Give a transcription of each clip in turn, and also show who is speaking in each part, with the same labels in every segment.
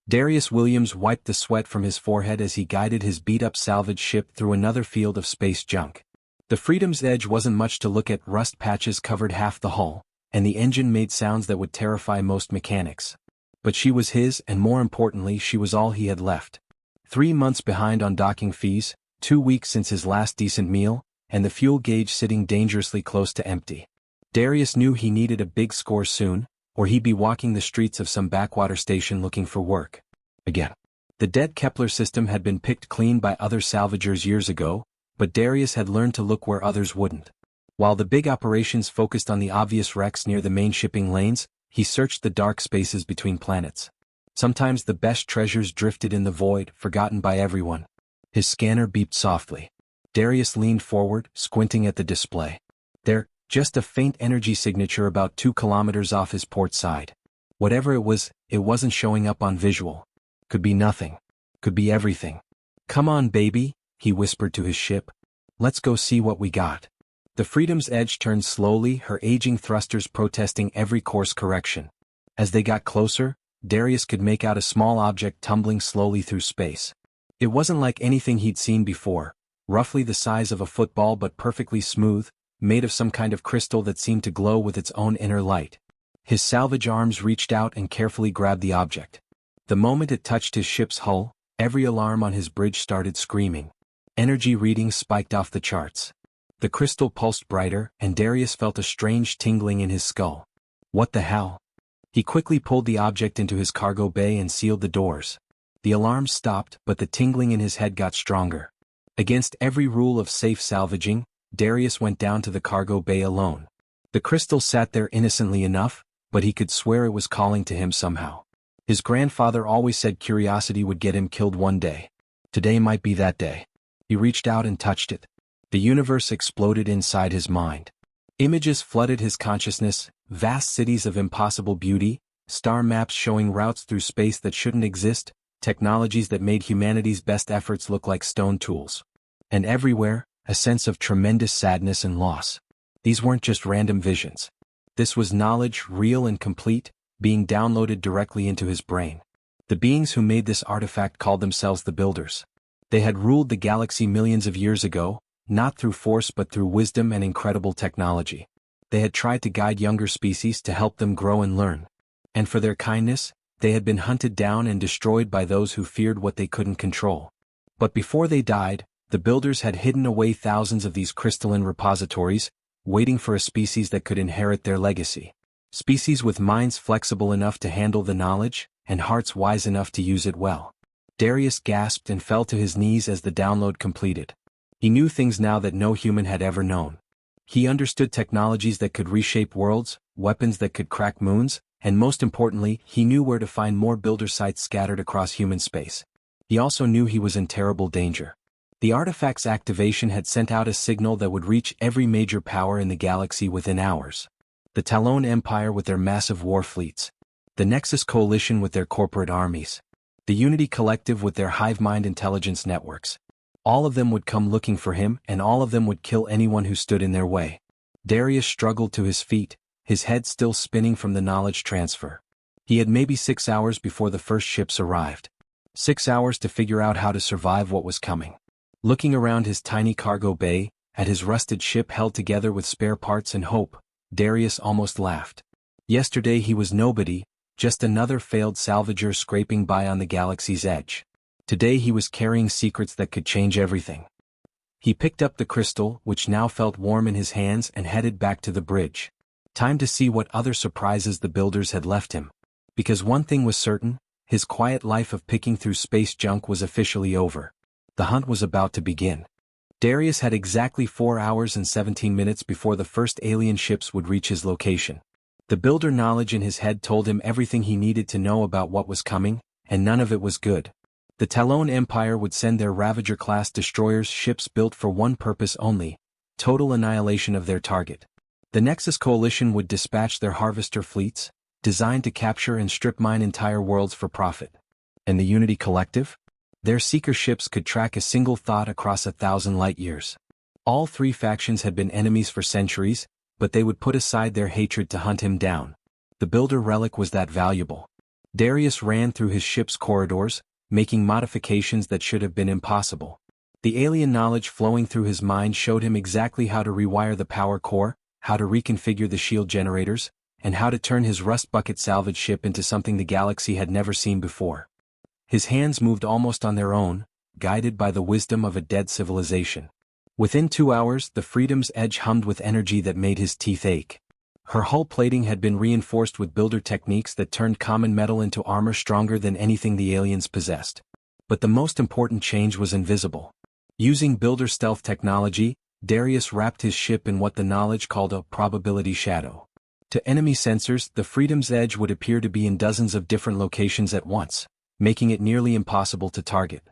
Speaker 1: Darius Williams wiped the sweat from his forehead as he guided his beat-up salvage ship through another field of space junk. The Freedom's edge wasn't much to look at. Rust patches covered half the hull, and the engine made sounds that would terrify most mechanics. But she was his, and more importantly, she was all he had left. 3 months behind on docking fees, 2 weeks since his last decent meal, and the fuel gauge sitting dangerously close to empty. Darius knew he needed a big score soon, or he'd be walking the streets of some backwater station looking for work. Again. The dead Kepler system had been picked clean by other salvagers years ago, but Darius had learned to look where others wouldn't. While the big operations focused on the obvious wrecks near the main shipping lanes, he searched the dark spaces between planets. Sometimes the best treasures drifted in the void, forgotten by everyone. His scanner beeped softly. Darius leaned forward, squinting at the display. There, just a faint energy signature about 2 kilometers off his port side. Whatever it wasn't showing up on visual. Could be nothing. Could be everything. "Come on, baby," he whispered to his ship. "Let's go see what we got." The Freedom's edge turned slowly, her aging thrusters protesting every course correction. As they got closer, Darius could make out a small object tumbling slowly through space. It wasn't like anything he'd seen before, roughly the size of a football but perfectly smooth, made of some kind of crystal that seemed to glow with its own inner light. His salvage arms reached out and carefully grabbed the object. The moment it touched his ship's hull, every alarm on his bridge started screaming. Energy readings spiked off the charts. The crystal pulsed brighter, and Darius felt a strange tingling in his skull. What the hell? He quickly pulled the object into his cargo bay and sealed the doors. The alarms stopped, but the tingling in his head got stronger. Against every rule of safe salvaging, Darius went down to the cargo bay alone. The crystal sat there innocently enough, but he could swear it was calling to him somehow. His grandfather always said curiosity would get him killed one day. Today might be that day. He reached out and touched it. The universe exploded inside his mind. Images flooded his consciousness, vast cities of impossible beauty, star maps showing routes through space that shouldn't exist, technologies that made humanity's best efforts look like stone tools. And everywhere, a sense of tremendous sadness and loss. These weren't just random visions. This was knowledge, real and complete, being downloaded directly into his brain. The beings who made this artifact called themselves the Builders. They had ruled the galaxy millions of years ago, not through force but through wisdom and incredible technology. They had tried to guide younger species to help them grow and learn. And for their kindness, they had been hunted down and destroyed by those who feared what they couldn't control. But before they died, the Builders had hidden away thousands of these crystalline repositories, waiting for a species that could inherit their legacy. Species with minds flexible enough to handle the knowledge, and hearts wise enough to use it well. Darius gasped and fell to his knees as the download completed. He knew things now that no human had ever known. He understood technologies that could reshape worlds, weapons that could crack moons, and most importantly, he knew where to find more Builder sites scattered across human space. He also knew he was in terrible danger. The artifact's activation had sent out a signal that would reach every major power in the galaxy within hours. The Talon Empire with their massive war fleets. The Nexus Coalition with their corporate armies. The Unity Collective with their hive mind intelligence networks. All of them would come looking for him, and all of them would kill anyone who stood in their way. Darius struggled to his feet, his head still spinning from the knowledge transfer. He had maybe 6 hours before the first ships arrived. 6 hours to figure out how to survive what was coming. Looking around his tiny cargo bay, at his rusted ship held together with spare parts and hope, Darius almost laughed. Yesterday he was nobody, just another failed salvager scraping by on the galaxy's edge. Today he was carrying secrets that could change everything. He picked up the crystal, which now felt warm in his hands, and headed back to the bridge. Time to see what other surprises the Builders had left him. Because one thing was certain, his quiet life of picking through space junk was officially over. The hunt was about to begin. Darius had exactly 4 hours and 17 minutes before the first alien ships would reach his location. The Builder knowledge in his head told him everything he needed to know about what was coming, and none of it was good. The Talon Empire would send their Ravager-class destroyers, ships built for one purpose only: total annihilation of their target. The Nexus Coalition would dispatch their Harvester fleets, designed to capture and strip mine entire worlds for profit. And the Unity Collective? Their Seeker ships could track a single thought across 1,000 light-years. All three factions had been enemies for centuries, but they would put aside their hatred to hunt him down. The Builder relic was that valuable. Darius ran through his ship's corridors, making modifications that should have been impossible. The alien knowledge flowing through his mind showed him exactly how to rewire the power core, how to reconfigure the shield generators, and how to turn his rust bucket salvage ship into something the galaxy had never seen before. His hands moved almost on their own, guided by the wisdom of a dead civilization. Within 2 hours, the Freedom's Edge hummed with energy that made his teeth ache. Her hull plating had been reinforced with builder techniques that turned common metal into armor stronger than anything the aliens possessed. But the most important change was invisible. Using builder stealth technology, Darius wrapped his ship in what the knowledge called a probability shadow. To enemy sensors, the Freedom's Edge would appear to be in dozens of different locations at once, making it nearly impossible to target.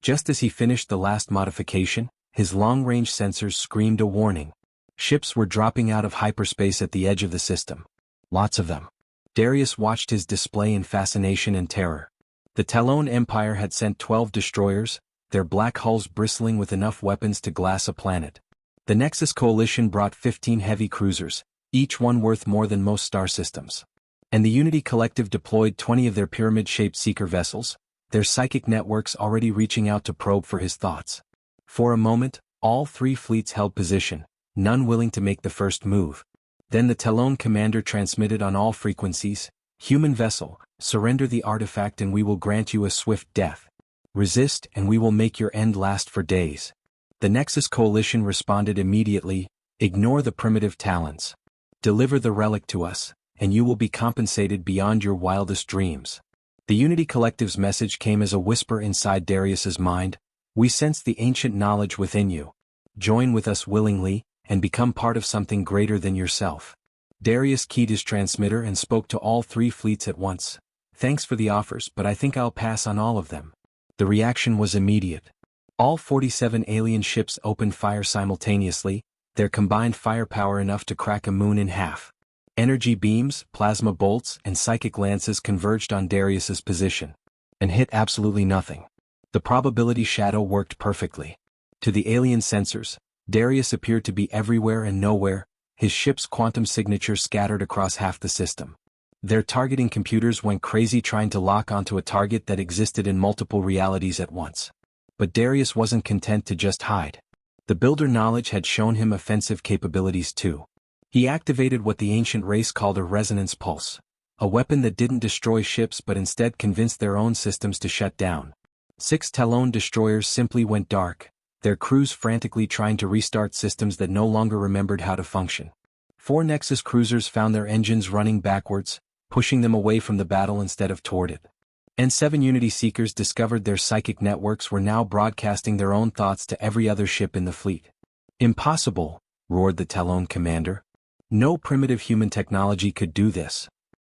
Speaker 1: Just as he finished the last modification, his long-range sensors screamed a warning. Ships were dropping out of hyperspace at the edge of the system. Lots of them. Darius watched his display in fascination and terror. The Talon Empire had sent 12 destroyers, their black hulls bristling with enough weapons to glass a planet. The Nexus Coalition brought 15 heavy cruisers, each one worth more than most star systems. And the Unity Collective deployed 20 of their pyramid-shaped seeker vessels, their psychic networks already reaching out to probe for his thoughts. For a moment, all three fleets held position, none willing to make the first move. Then the Talon commander transmitted on all frequencies, "Human vessel, surrender the artifact and we will grant you a swift death. Resist and we will make your end last for days." The Nexus Coalition responded immediately, "Ignore the primitive talons. Deliver the relic to us, and you will be compensated beyond your wildest dreams." The Unity Collective's message came as a whisper inside Darius's mind, "We sense the ancient knowledge within you. Join with us willingly, and become part of something greater than yourself." Darius keyed his transmitter and spoke to all three fleets at once. "Thanks for the offers, but I think I'll pass on all of them." The reaction was immediate. All 47 alien ships opened fire simultaneously, their combined firepower enough to crack a moon in half. Energy beams, plasma bolts, and psychic lances converged on Darius's position, and hit absolutely nothing. The probability shadow worked perfectly. To the alien sensors, Darius appeared to be everywhere and nowhere, his ship's quantum signature scattered across half the system. Their targeting computers went crazy trying to lock onto a target that existed in multiple realities at once. But Darius wasn't content to just hide. The builder knowledge had shown him offensive capabilities too. He activated what the ancient race called a resonance pulse, a weapon that didn't destroy ships but instead convinced their own systems to shut down. 6 Talon destroyers simply went dark, their crews frantically trying to restart systems that no longer remembered how to function. 4 Nexus cruisers found their engines running backwards, pushing them away from the battle instead of toward it. And 7 Unity Seekers discovered their psychic networks were now broadcasting their own thoughts to every other ship in the fleet. "Impossible," roared the Talon commander. "No primitive human technology could do this."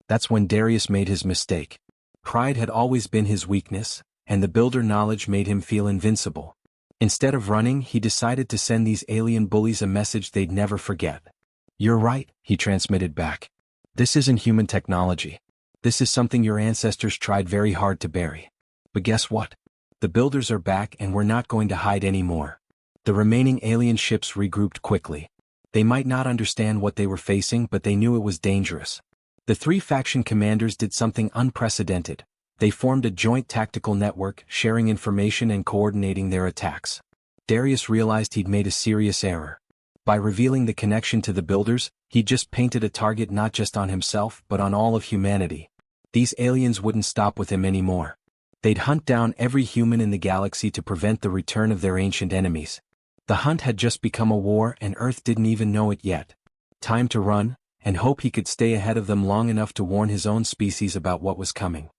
Speaker 1: That's when Darius made his mistake. Pride had always been his weakness, and the builder knowledge made him feel invincible. Instead of running, he decided to send these alien bullies a message they'd never forget. "You're right," he transmitted back. "This isn't human technology. This is something your ancestors tried very hard to bury. But guess what? The builders are back and we're not going to hide anymore." The remaining alien ships regrouped quickly. They might not understand what they were facing, but they knew it was dangerous. The 3 faction commanders did something unprecedented. They formed a joint tactical network, sharing information and coordinating their attacks. Darius realized he'd made a serious error. By revealing the connection to the builders, he'd just painted a target not just on himself but on all of humanity. These aliens wouldn't stop with him anymore. They'd hunt down every human in the galaxy to prevent the return of their ancient enemies. The hunt had just become a war and Earth didn't even know it yet. Time to run, and hope he could stay ahead of them long enough to warn his own species about what was coming.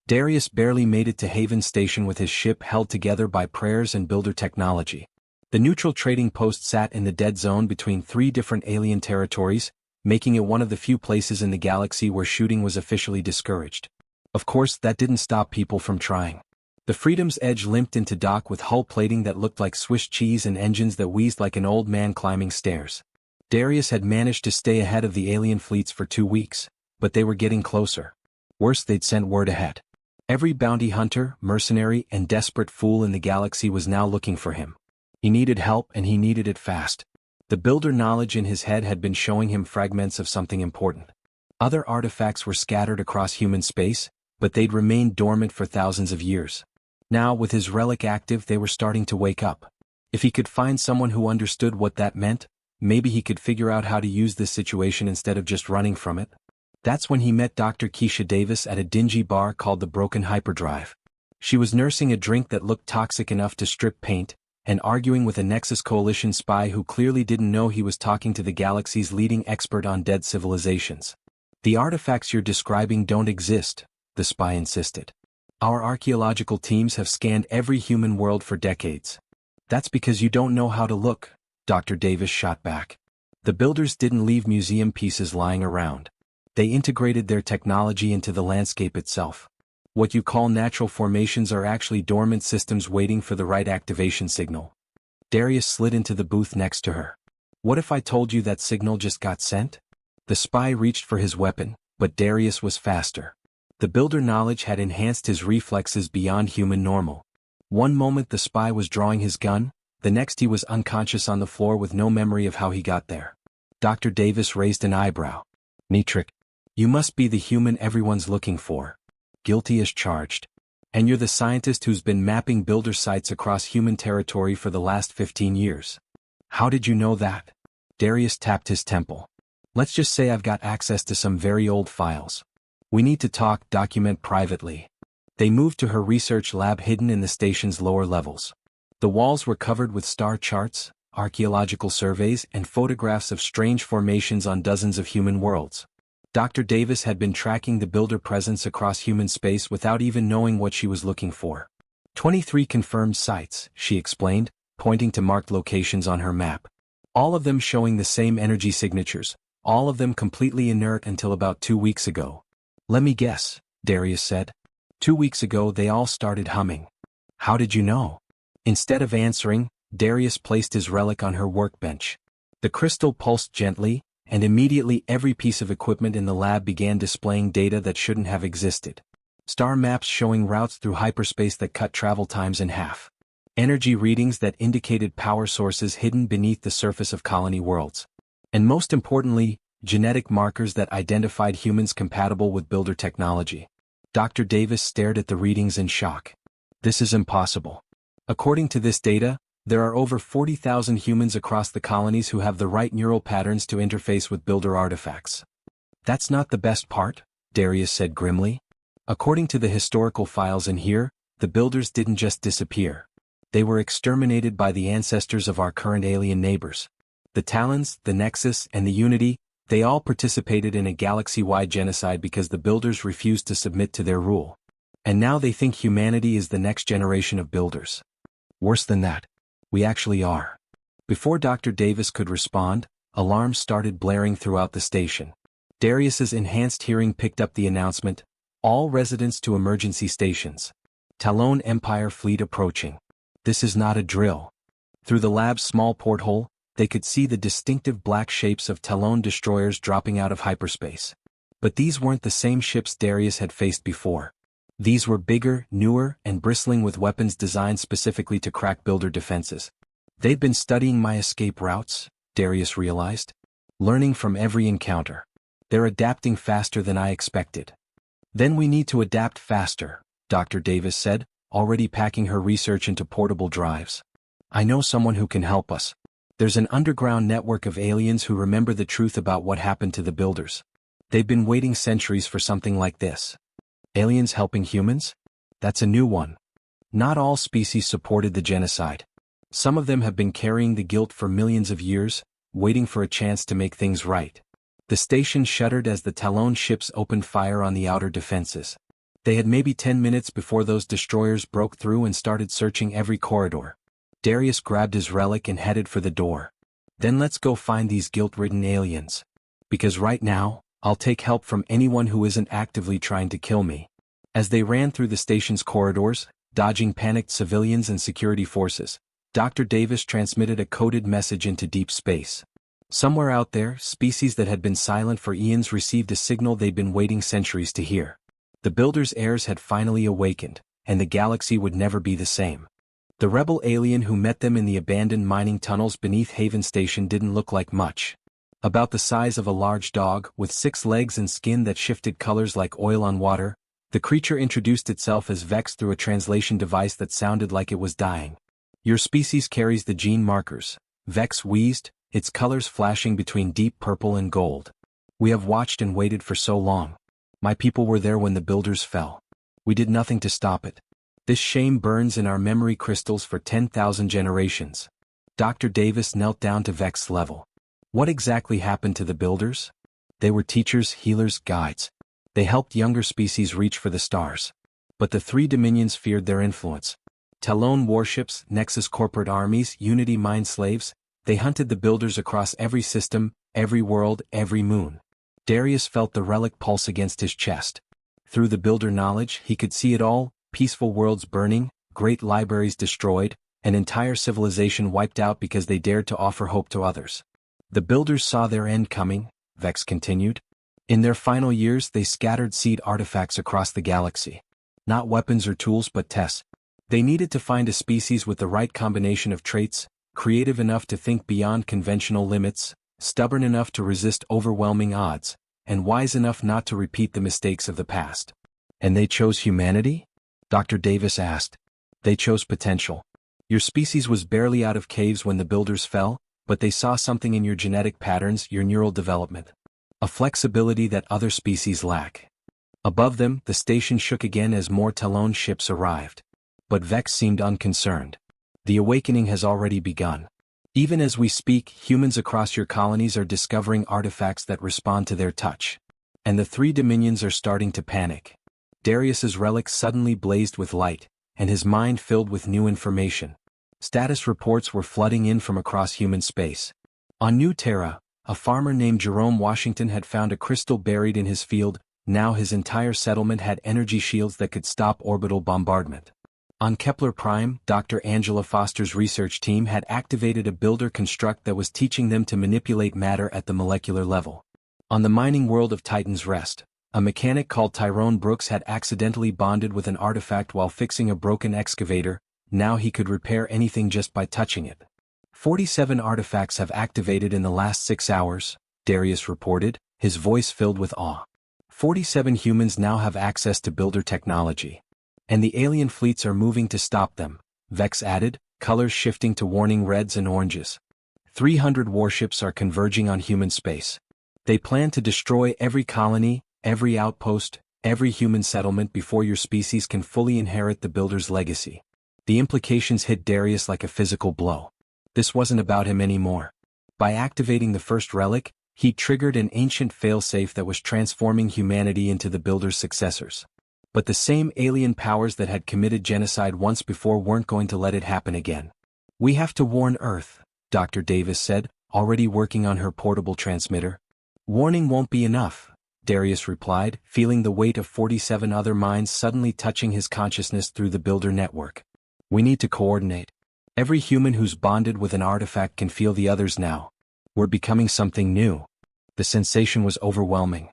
Speaker 1: Darius barely made it to Haven Station with his ship held together by prayers and builder technology. The neutral trading post sat in the dead zone between 3 different alien territories, making it one of the few places in the galaxy where shooting was officially discouraged. Of course, that didn't stop people from trying. The Freedom's Edge limped into dock with hull plating that looked like Swiss cheese and engines that wheezed like an old man climbing stairs. Darius had managed to stay ahead of the alien fleets for 2 weeks, but they were getting closer. Worse, they'd sent word ahead. Every bounty hunter, mercenary, and desperate fool in the galaxy was now looking for him. He needed help and he needed it fast. The builder knowledge in his head had been showing him fragments of something important. Other artifacts were scattered across human space, but they'd remained dormant for thousands of years. Now, with his relic active, they were starting to wake up. If he could find someone who understood what that meant, maybe he could figure out how to use this situation instead of just running from it. That's when he met Dr. Keisha Davis at a dingy bar called the Broken Hyperdrive. She was nursing a drink that looked toxic enough to strip paint, and arguing with a Nexus Coalition spy who clearly didn't know he was talking to the galaxy's leading expert on dead civilizations. "The artifacts you're describing don't exist," the spy insisted. "Our archaeological teams have scanned every human world for decades." "That's because you don't know how to look," Dr. Davis shot back. "The builders didn't leave museum pieces lying around. They integrated their technology into the landscape itself. What you call natural formations are actually dormant systems waiting for the right activation signal." Darius slid into the booth next to her. "What if I told you that signal just got sent?" The spy reached for his weapon, but Darius was faster. The builder knowledge had enhanced his reflexes beyond human normal. One moment the spy was drawing his gun, the next he was unconscious on the floor with no memory of how he got there. Dr. Davis raised an eyebrow. "Nitric, you must be the human everyone's looking for. Guilty as charged. And you're the scientist who's been mapping builder sites across human territory for the last 15 years. How did you know that?" Darius tapped his temple. "Let's just say I've got access to some very old files. We need to talk, document privately." They moved to her research lab hidden in the station's lower levels. The walls were covered with star charts, archaeological surveys, and photographs of strange formations on dozens of human worlds. Dr. Davis had been tracking the builder presence across human space without even knowing what she was looking for. 23 confirmed sites, she explained, pointing to marked locations on her map. All of them showing the same energy signatures, all of them completely inert until about 2 weeks ago. "Let me guess," Darius said. 2 weeks ago they all started humming." "How did you know?" Instead of answering, Darius placed his relic on her workbench. The crystal pulsed gently, and immediately every piece of equipment in the lab began displaying data that shouldn't have existed. Star maps showing routes through hyperspace that cut travel times in half. Energy readings that indicated power sources hidden beneath the surface of colony worlds. And most importantly, genetic markers that identified humans compatible with builder technology. Dr. Davis stared at the readings in shock. "This is impossible. According to this data, there are over 40,000 humans across the colonies who have the right neural patterns to interface with builder artifacts." "That's not the best part," Darius said grimly. "According to the historical files in here, the builders didn't just disappear. They were exterminated by the ancestors of our current alien neighbors. The Talons, the Nexus, and the Unity, they all participated in a galaxy-wide genocide because the builders refused to submit to their rule. And now they think humanity is the next generation of builders. Worse than that. We actually are." Before Dr. Davis could respond, alarms started blaring throughout the station. Darius's enhanced hearing picked up the announcement, "All residents to emergency stations. Talon Empire fleet approaching." This is not a drill. Through the lab's small porthole, they could see the distinctive black shapes of Talon destroyers dropping out of hyperspace. But these weren't the same ships Darius had faced before. These were bigger, newer, and bristling with weapons designed specifically to crack builder defenses. They'd been studying my escape routes, Darius realized. Learning from every encounter. They're adapting faster than I expected. "Then we need to adapt faster," Dr. Davis said, already packing her research into portable drives. "I know someone who can help us. There's an underground network of aliens who remember the truth about what happened to the builders. They've been waiting centuries for something like this." Aliens helping humans? That's a new one. Not all species supported the genocide. Some of them have been carrying the guilt for millions of years, waiting for a chance to make things right. The station shuddered as the Talon ships opened fire on the outer defenses. They had maybe 10 minutes before those destroyers broke through and started searching every corridor. Darius grabbed his relic and headed for the door. "Then let's go find these guilt-ridden aliens. Because right now, I'll take help from anyone who isn't actively trying to kill me." As they ran through the station's corridors, dodging panicked civilians and security forces, Dr. Davis transmitted a coded message into deep space. Somewhere out there, species that had been silent for eons received a signal they'd been waiting centuries to hear. The builders' heirs had finally awakened, and the galaxy would never be the same. The rebel alien who met them in the abandoned mining tunnels beneath Haven Station didn't look like much. About the size of a large dog, with 6 legs and skin that shifted colors like oil on water, The creature introduced itself as Vex through a translation device that sounded like it was dying. Your species carries the gene markers, Vex wheezed, its colors flashing between deep purple and gold. We have watched and waited for so long. My people were there when the builders fell. We did nothing to stop it. This shame burns in our memory crystals for 10,000 generations. Dr. Davis knelt down to Vex's level. What exactly happened to the builders? They were teachers, healers, guides. They helped younger species reach for the stars. But the three dominions feared their influence. Talon warships, Nexus corporate armies, Unity mind slaves, they hunted the builders across every system, every world, every moon. Darius felt the relic pulse against his chest. Through the builder knowledge, he could see it all: peaceful worlds burning, great libraries destroyed, an entire civilization wiped out because they dared to offer hope to others. The builders saw their end coming, Vex continued. In their final years they scattered seed artifacts across the galaxy. Not weapons or tools but tests. They needed to find a species with the right combination of traits, creative enough to think beyond conventional limits, stubborn enough to resist overwhelming odds, and wise enough not to repeat the mistakes of the past. And they chose humanity? Dr. Davis asked. They chose potential. Your species was barely out of caves when the builders fell, but they saw something in your genetic patterns, your neural development. A flexibility that other species lack. Above them, the station shook again as more Talon ships arrived. But Vex seemed unconcerned. The awakening has already begun. Even as we speak, humans across your colonies are discovering artifacts that respond to their touch. And the three dominions are starting to panic. Darius's relic suddenly blazed with light, and his mind filled with new information. Status reports were flooding in from across human space. On New Terra, a farmer named Jerome Washington had found a crystal buried in his field. Now his entire settlement had energy shields that could stop orbital bombardment. On Kepler Prime, Dr. Angela Foster's research team had activated a builder construct that was teaching them to manipulate matter at the molecular level. On the mining world of Titan's Rest, a mechanic called Tyrone Brooks had accidentally bonded with an artifact while fixing a broken excavator. Now he could repair anything just by touching it. 47 artifacts have activated in the last 6 hours, Darius reported, his voice filled with awe. 47 humans now have access to builder technology. And the alien fleets are moving to stop them, Vex added, colors shifting to warning reds and oranges. 300 warships are converging on human space. They plan to destroy every colony, every outpost, every human settlement before your species can fully inherit the builder's legacy. The implications hit Darius like a physical blow. This wasn't about him anymore. By activating the first relic, he triggered an ancient failsafe that was transforming humanity into the builder's successors. But the same alien powers that had committed genocide once before weren't going to let it happen again. We have to warn Earth, Dr. Davis said, already working on her portable transmitter. Warning won't be enough, Darius replied, feeling the weight of 47 other minds suddenly touching his consciousness through the builder network. We need to coordinate. Every human who's bonded with an artifact can feel the others now. We're becoming something new. The sensation was overwhelming.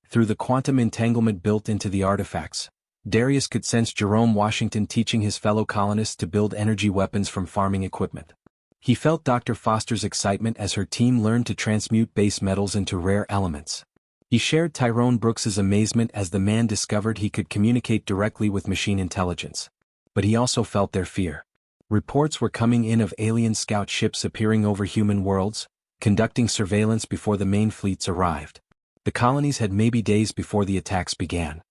Speaker 1: Through the quantum entanglement built into the artifacts, Darius could sense Jerome Washington teaching his fellow colonists to build energy weapons from farming equipment. He felt Dr. Foster's excitement as her team learned to transmute base metals into rare elements. He shared Tyrone Brooks's amazement as the man discovered he could communicate directly with machine intelligence. But he also felt their fear. Reports were coming in of alien scout ships appearing over human worlds, conducting surveillance before the main fleets arrived. The colonies had maybe days before the attacks began.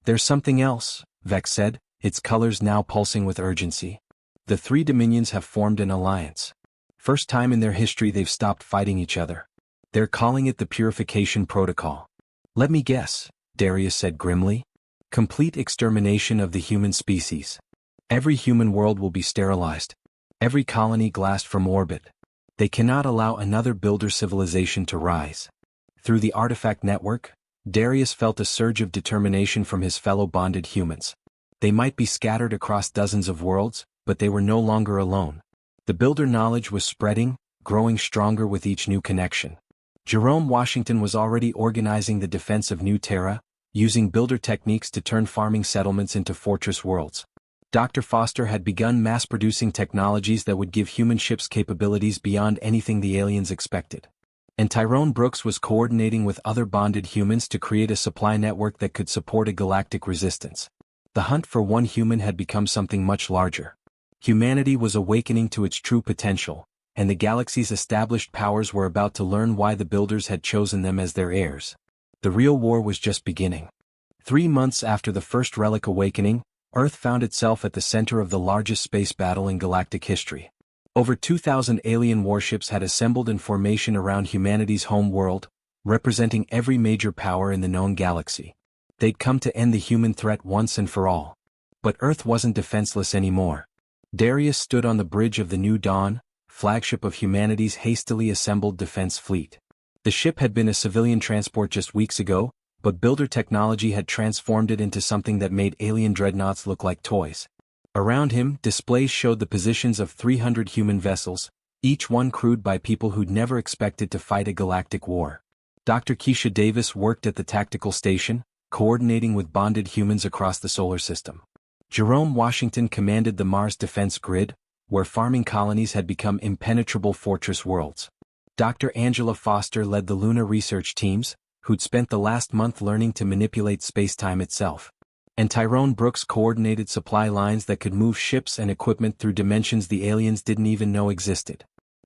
Speaker 1: There's something else, Vex said, its colors now pulsing with urgency. The three dominions have formed an alliance. First time in their history they've stopped fighting each other. They're calling it the Purification Protocol. Let me guess, Darius said grimly. Complete extermination of the human species. Every human world will be sterilized. Every colony glassed from orbit. They cannot allow another builder civilization to rise. Through the artifact network, Darius felt a surge of determination from his fellow bonded humans. They might be scattered across dozens of worlds, but they were no longer alone. The builder knowledge was spreading, growing stronger with each new connection. Jerome Washington was already organizing the defense of New Terra, using builder techniques to turn farming settlements into fortress worlds. Dr. Foster had begun mass-producing technologies that would give human ships capabilities beyond anything the aliens expected. And Tyrone Brooks was coordinating with other bonded humans to create a supply network that could support a galactic resistance. The hunt for one human had become something much larger. Humanity was awakening to its true potential, and the galaxy's established powers were about to learn why the builders had chosen them as their heirs. The real war was just beginning. 3 months after the first Relic awakening, Earth found itself at the center of the largest space battle in galactic history. Over 2,000 alien warships had assembled in formation around humanity's home world, representing every major power in the known galaxy. They'd come to end the human threat once and for all. But Earth wasn't defenseless anymore. Darius stood on the bridge of the New Dawn, flagship of humanity's hastily assembled defense fleet. The ship had been a civilian transport just weeks ago, but builder technology had transformed it into something that made alien dreadnoughts look like toys. Around him, displays showed the positions of 300 human vessels, each one crewed by people who'd never expected to fight a galactic war. Dr. Keisha Davis worked at the tactical station, coordinating with bonded humans across the solar system. Jerome Washington commanded the Mars Defense Grid, where farming colonies had become impenetrable fortress worlds. Dr. Angela Foster led the lunar research teams, who'd spent the last month learning to manipulate space-time itself. And Tyrone Brooks coordinated supply lines that could move ships and equipment through dimensions the aliens didn't even know existed.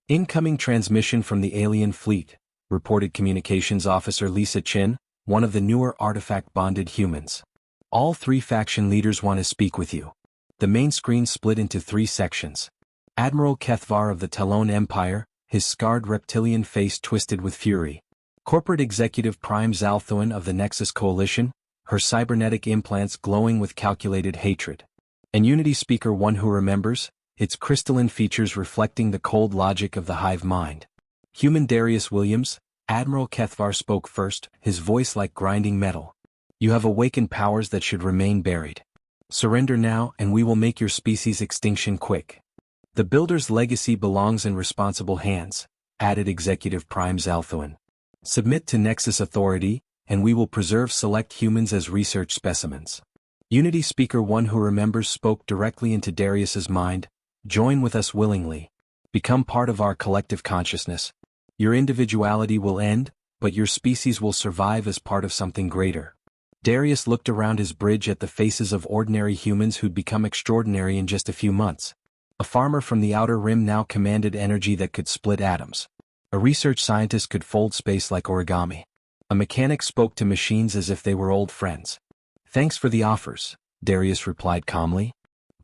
Speaker 1: Incoming transmission from the alien fleet, reported Communications Officer Lisa Chin, one of the newer artifact-bonded humans. All 3 faction leaders want to speak with you. The main screen split into 3 sections. Admiral Kethvar of the Talon Empire, his scarred reptilian face twisted with fury. Corporate Executive Prime Zalthuan of the Nexus Coalition, her cybernetic implants glowing with calculated hatred. And Unity Speaker One who remembers, its crystalline features reflecting the cold logic of the hive mind. Human Darius Williams, Admiral Kethvar spoke first, his voice like grinding metal. You have awakened powers that should remain buried. Surrender now and we will make your species' extinction quick. The Builder's legacy belongs in responsible hands, added Executive Prime Zalthuan. Submit to Nexus authority, and we will preserve select humans as research specimens. Unity Speaker One who remembers spoke directly into Darius's mind. Join with us willingly. Become part of our collective consciousness. Your individuality will end, but your species will survive as part of something greater. Darius looked around his bridge at the faces of ordinary humans who'd become extraordinary in just a few months. A farmer from the Outer Rim now commanded energy that could split atoms. A research scientist could fold space like origami. A mechanic spoke to machines as if they were old friends. Thanks for the offers, Darius replied calmly.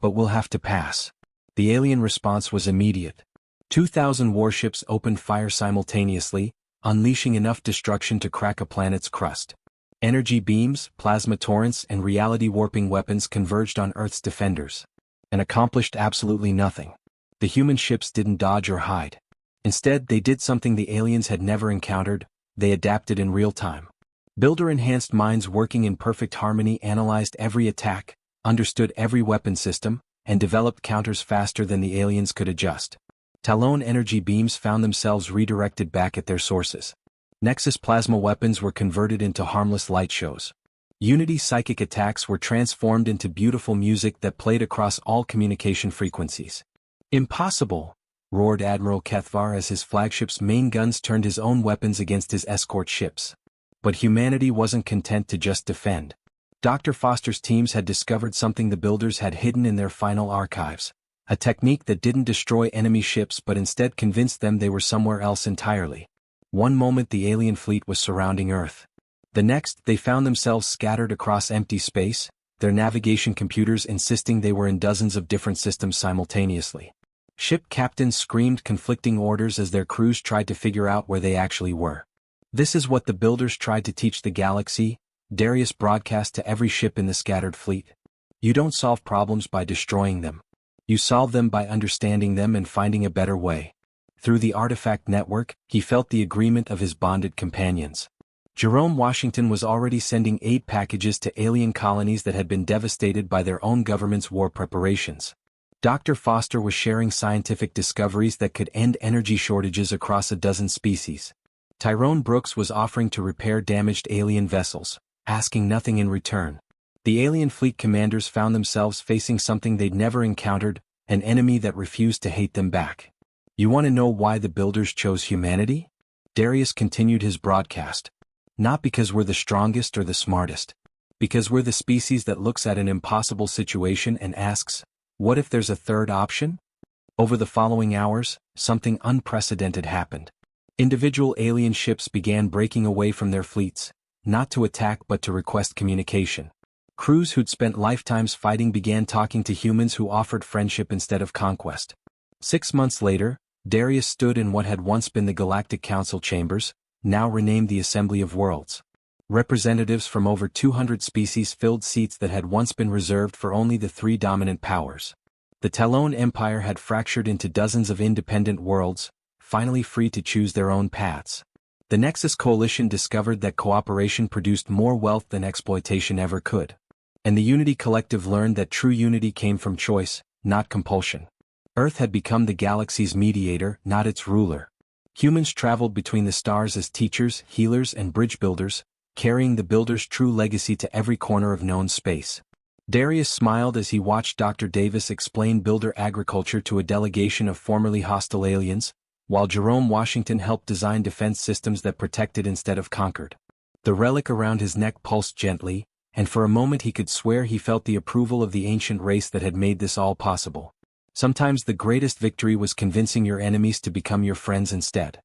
Speaker 1: But we'll have to pass. The alien response was immediate. 2,000 warships opened fire simultaneously, unleashing enough destruction to crack a planet's crust. Energy beams, plasma torrents, and reality-warping weapons converged on Earth's defenders. And accomplished absolutely nothing. The human ships didn't dodge or hide. Instead, they did something the aliens had never encountered. They adapted in real time. Builder-enhanced minds working in perfect harmony analyzed every attack, understood every weapon system, and developed counters faster than the aliens could adjust. Talon energy beams found themselves redirected back at their sources. Nexus plasma weapons were converted into harmless light shows. Unity psychic attacks were transformed into beautiful music that played across all communication frequencies. Impossible! Roared Admiral Kethvar as his flagship's main guns turned his own weapons against his escort ships. But humanity wasn't content to just defend. Dr. Foster's teams had discovered something the builders had hidden in their final archives. A technique that didn't destroy enemy ships but instead convinced them they were somewhere else entirely. One moment the alien fleet was surrounding Earth. The next, they found themselves scattered across empty space, their navigation computers insisting they were in dozens of different systems simultaneously. Ship captains screamed conflicting orders as their crews tried to figure out where they actually were. This is what the builders tried to teach the galaxy, Darius broadcast to every ship in the scattered fleet. You don't solve problems by destroying them. You solve them by understanding them and finding a better way. Through the artifact network, he felt the agreement of his bonded companions. Jerome Washington was already sending aid packages to alien colonies that had been devastated by their own government's war preparations. Dr. Foster was sharing scientific discoveries that could end energy shortages across a dozen species. Tyrone Brooks was offering to repair damaged alien vessels, asking nothing in return. The alien fleet commanders found themselves facing something they'd never encountered, an enemy that refused to hate them back. You want to know why the builders chose humanity? Darius continued his broadcast. Not because we're the strongest or the smartest. Because we're the species that looks at an impossible situation and asks, what if there's a third option? Over the following hours, something unprecedented happened. Individual alien ships began breaking away from their fleets, not to attack but to request communication. Crews who'd spent lifetimes fighting began talking to humans who offered friendship instead of conquest. 6 months later, Darius stood in what had once been the Galactic Council chambers, now renamed the Assembly of Worlds. Representatives from over 200 species filled seats that had once been reserved for only the 3 dominant powers. The Talon Empire had fractured into dozens of independent worlds, finally free to choose their own paths. The Nexus Coalition discovered that cooperation produced more wealth than exploitation ever could. And the Unity Collective learned that true unity came from choice, not compulsion. Earth had become the galaxy's mediator, not its ruler. Humans traveled between the stars as teachers, healers, and bridge builders, carrying the builder's true legacy to every corner of known space. Darius smiled as he watched Dr. Davis explain builder agriculture to a delegation of formerly hostile aliens, while Jerome Washington helped design defense systems that protected instead of conquered. The relic around his neck pulsed gently, and for a moment he could swear he felt the approval of the ancient race that had made this all possible. Sometimes the greatest victory was convincing your enemies to become your friends instead.